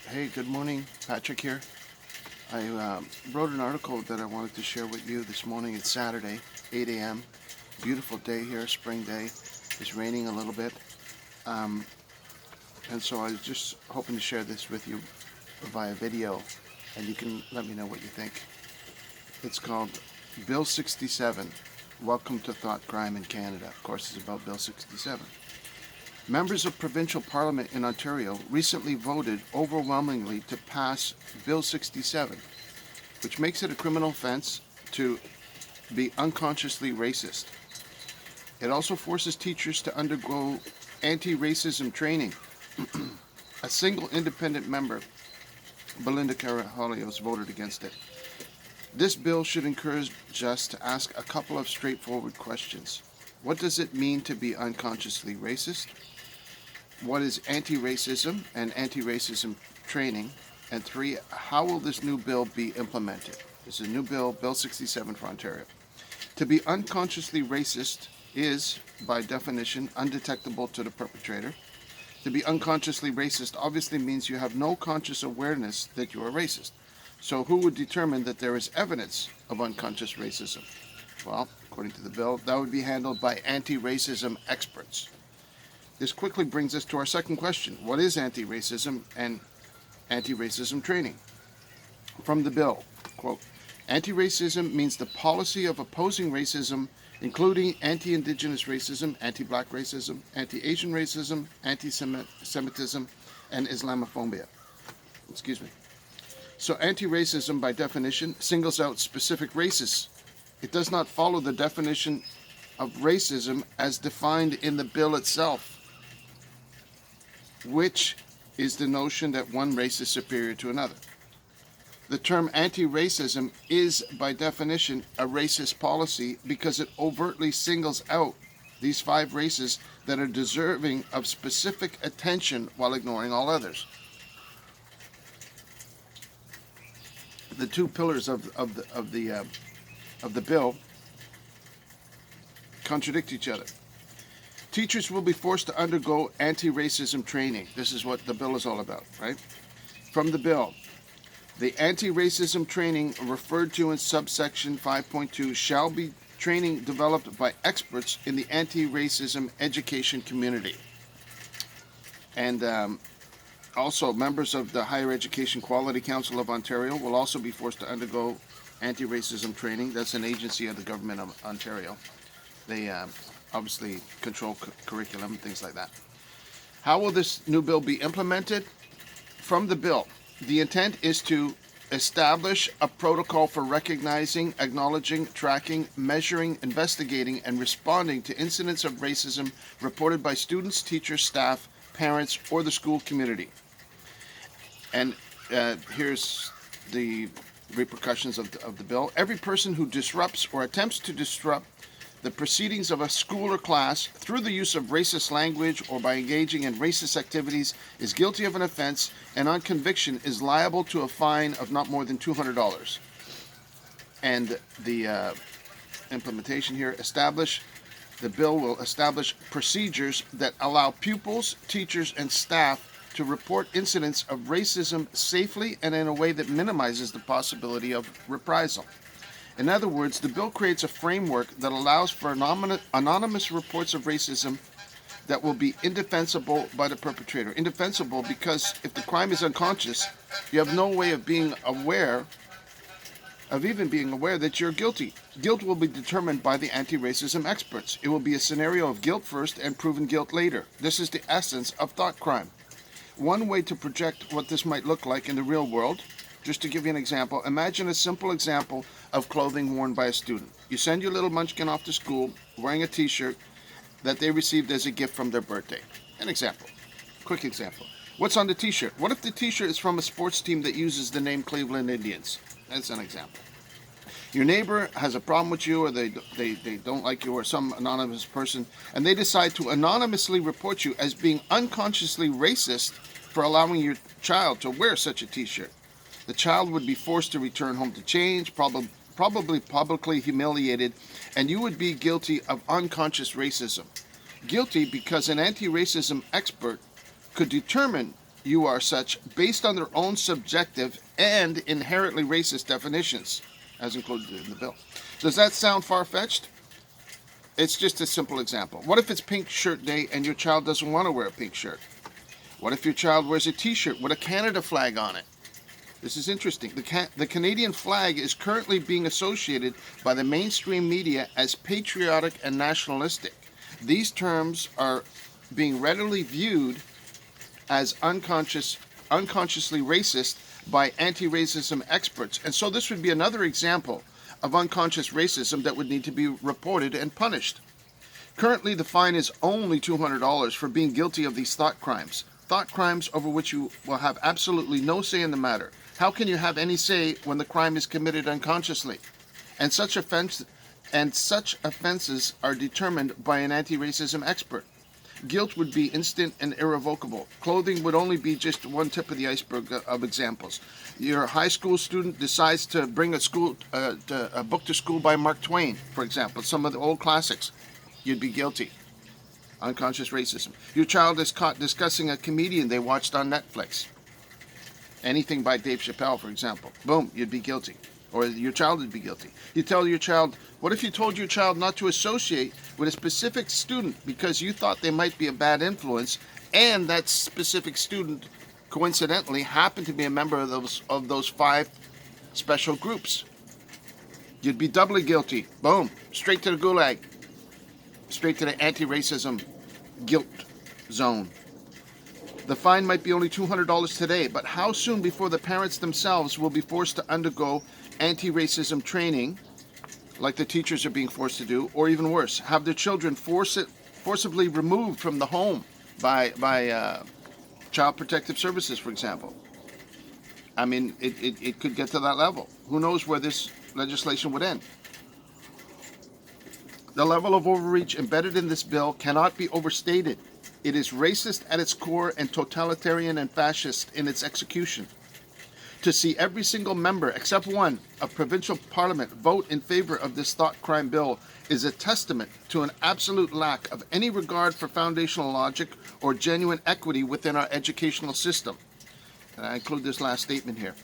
Hey, good morning. Patrick here. I wrote an article that I wanted to share with you this morning. It's Saturday, 8 a.m. Beautiful day here, spring day. It's raining a little bit. Um, and so I was just hoping to share this with you via video, and you can let me know what you think. It's called Bill 67, Welcome to Thought Crime in Canada. Of course, it's about Bill 67. Members of provincial parliament in Ontario recently voted overwhelmingly to pass Bill 67, which makes it a criminal offense to be unconsciously racist. It also forces teachers to undergo anti-racism training. A single independent member, Belinda Carahalios, voted against it. This bill should encourage us to ask a couple of straightforward questions. What does it mean to be unconsciously racist? What is anti-racism and anti-racism training? And 3, how will this new bill be implemented? This is a new bill, Bill 67 for Ontario. To be unconsciously racist is, by definition, undetectable to the perpetrator. To be unconsciously racist obviously means you have no conscious awareness that you are racist. So who would determine that there is evidence of unconscious racism? Well, according to the bill, that would be handled by anti-racism experts. This quickly brings us to our second question. What is anti-racism and anti-racism training? From the bill, quote, anti-racism means the policy of opposing racism, including anti-Indigenous racism, anti-Black racism, anti-Asian racism, anti-Semitism, and Islamophobia. Excuse me. So anti-racism, by definition, singles out specific races. It does not follow the definition of racism as defined in the bill itself, which is the notion that one race is superior to another. The term anti-racism is, by definition, a racist policy because it overtly singles out these 5 races that are deserving of specific attention while ignoring all others. The 2 pillars of the bill contradict each other. Teachers will be forced to undergo anti-racism training. This is what the bill is all about, right? From the bill, the anti-racism training referred to in subsection 5.2 shall be training developed by experts in the anti-racism education community. And also, members of the Higher Education Quality Council of Ontario will also be forced to undergo anti-racism training. That's an agency of the government of Ontario. They obviously control curriculum and things like that. How will this new bill be implemented? From the bill, the intent is to establish a protocol for recognizing, acknowledging, tracking, measuring, investigating, and responding to incidents of racism reported by students, teachers, staff, parents, or the school community. And here's the repercussions of the bill. Every person who disrupts or attempts to disrupt the proceedings of a school or class through the use of racist language or by engaging in racist activities is guilty of an offense and on conviction is liable to a fine of not more than $200. And the implementation here, the bill will establish procedures that allow pupils, teachers, and staff to report incidents of racism safely and in a way that minimizes the possibility of reprisal. In other words, the bill creates a framework that allows for anonymous reports of racism that will be indefensible by the perpetrator. Indefensible because if the crime is unconscious, you have no way of being aware that you're guilty. Guilt will be determined by the anti-racism experts. It will be a scenario of guilt first and proven guilt later. This is the essence of thought crime. One way to project what this might look like in the real world, just to give you an example, imagine a simple example of clothing worn by a student. You send your little munchkin off to school wearing a t-shirt that they received as a gift from their birthday. An example. Quick example. What's on the t-shirt? What if the t-shirt is from a sports team that uses the name Cleveland Indians? That's an example. Your neighbor has a problem with you, or they don't like you, or some anonymous person, and they decide to anonymously report you as being unconsciously racist for allowing your child to wear such a t-shirt. The child would be forced to return home to change, probably publicly humiliated, and you would be guilty of unconscious racism. Guilty because an anti-racism expert could determine you are such based on their own subjective and inherently racist definitions, as included in the bill. Does that sound far-fetched? It's just a simple example. What if it's Pink Shirt Day and your child doesn't want to wear a pink shirt? What if your child wears a t-shirt with a Canada flag on it? This is interesting. The Canadian flag is currently being associated by the mainstream media as patriotic and nationalistic. These terms are being readily viewed as unconsciously racist by anti-racism experts. And so this would be another example of unconscious racism that would need to be reported and punished. Currently, the fine is only $200 for being guilty of these thought crimes over which you will have absolutely no say in the matter. How can you have any say when the crime is committed unconsciously? And such offenses are determined by an anti-racism expert. Guilt would be instant and irrevocable. Clothing would only be just one tip of the iceberg of examples. Your high school student decides to bring a book to school by Mark Twain, for example, some of the old classics. You'd be guilty. Unconscious racism. Your child is caught discussing a comedian they watched on Netflix. Anything by Dave Chappelle, for example. Boom, you'd be guilty. Or your child would be guilty. You tell your child, what if you told your child not to associate with a specific student because you thought they might be a bad influence, and that specific student coincidentally happened to be a member of those 5 special groups? You'd be doubly guilty. Boom, straight to the gulag. Straight to the anti-racism guilt zone. The fine might be only $200 today, but how soon before the parents themselves will be forced to undergo anti-racism training, like the teachers are being forced to do, or even worse, have their children forcibly removed from the home by Child Protective Services, for example? I mean, it could get to that level. Who knows where this legislation would end? The level of overreach embedded in this bill cannot be overstated. It is racist at its core and totalitarian and fascist in its execution. To see every single member, except one, of provincial parliament vote in favor of this thought crime bill is a testament to an absolute lack of any regard for foundational logic or genuine equity within our educational system. And I include this last statement here.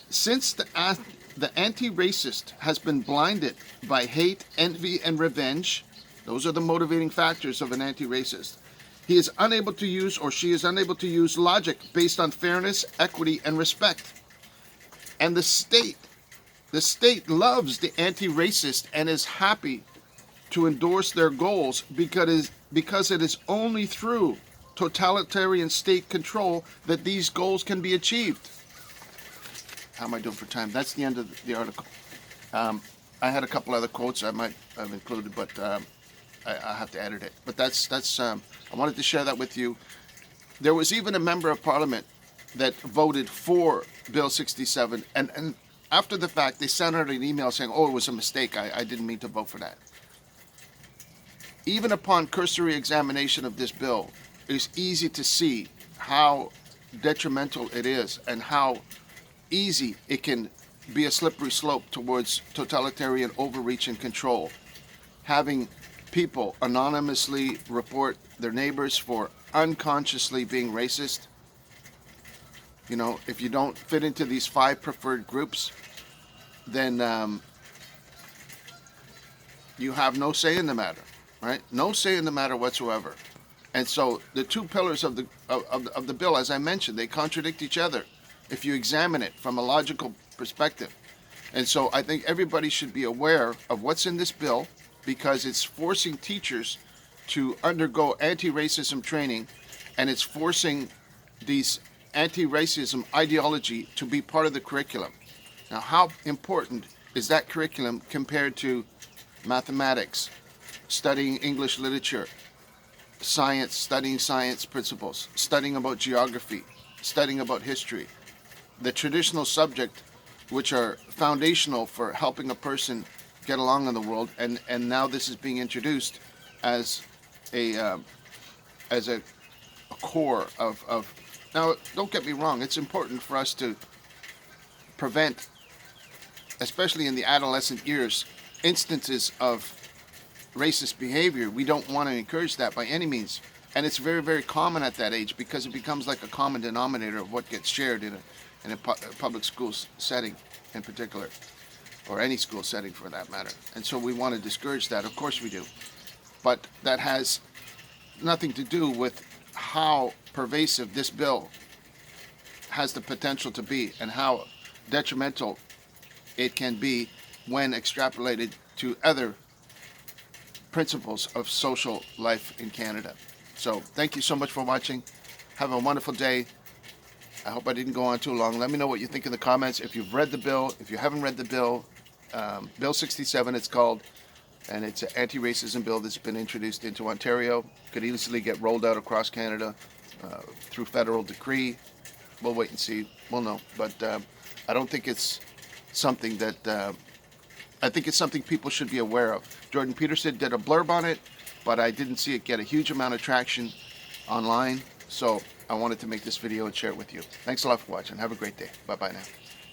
Since the anti-racist has been blinded by hate, envy, and revenge, those are the motivating factors of an anti-racist, he is unable to use, or she is unable to use, logic based on fairness, equity, and respect. And the state loves the anti-racist and is happy to endorse their goals because it is only through totalitarian state control that these goals can be achieved. How am I doing for time? That's the end of the article. I had a couple other quotes I might have included, but I have to edit it. But that's I wanted to share that with you. There was even a member of parliament that voted for Bill 67, and after the fact, they sent out an email saying, oh, it was a mistake. I didn't mean to vote for that. Even upon cursory examination of this bill, it's easy to see how detrimental it is and how easy it can be a slippery slope towards totalitarian overreach and control. Having people anonymously report their neighbors for unconsciously being racist. You know, if you don't fit into these 5 preferred groups, then you have no say in the matter, right? No say in the matter whatsoever. And so the 2 pillars of the bill, as I mentioned, they contradict each other if you examine it from a logical perspective. And so I think everybody should be aware of what's in this bill, because it's forcing teachers to undergo anti-racism training, and it's forcing these anti-racism ideology to be part of the curriculum. Now, how important is that curriculum compared to mathematics, studying English literature, science, studying science principles, studying about geography, studying about history, the traditional subject which are foundational for helping a person get along in the world, and now this is being introduced as a core of. Now, don't get me wrong, it's important for us to prevent, especially in the adolescent years, instances of racist behavior. We don't want to encourage that by any means. And it's very, very common at that age because it becomes like a common denominator of what gets shared in a public school setting in particular, or any school setting for that matter. And so we want to discourage that. Of course we do. But that has nothing to do with how pervasive this bill has the potential to be and how detrimental it can be when extrapolated to other principles of social life in Canada. So thank you so much for watching. Have a wonderful day. I hope I didn't go on too long. Let me know what you think in the comments. If you've read the bill, if you haven't read the bill, Bill 67 it's called, and it's an anti-racism bill that's been introduced into Ontario. Could easily get rolled out across Canada through federal decree. We'll wait and see. We'll know. But I don't think it's something that I think it's something people should be aware of. Jordan Peterson did a blurb on it, but I didn't see it get a huge amount of traction online. So I wanted to make this video and share it with you. Thanks a lot for watching. Have a great day. Bye-bye now.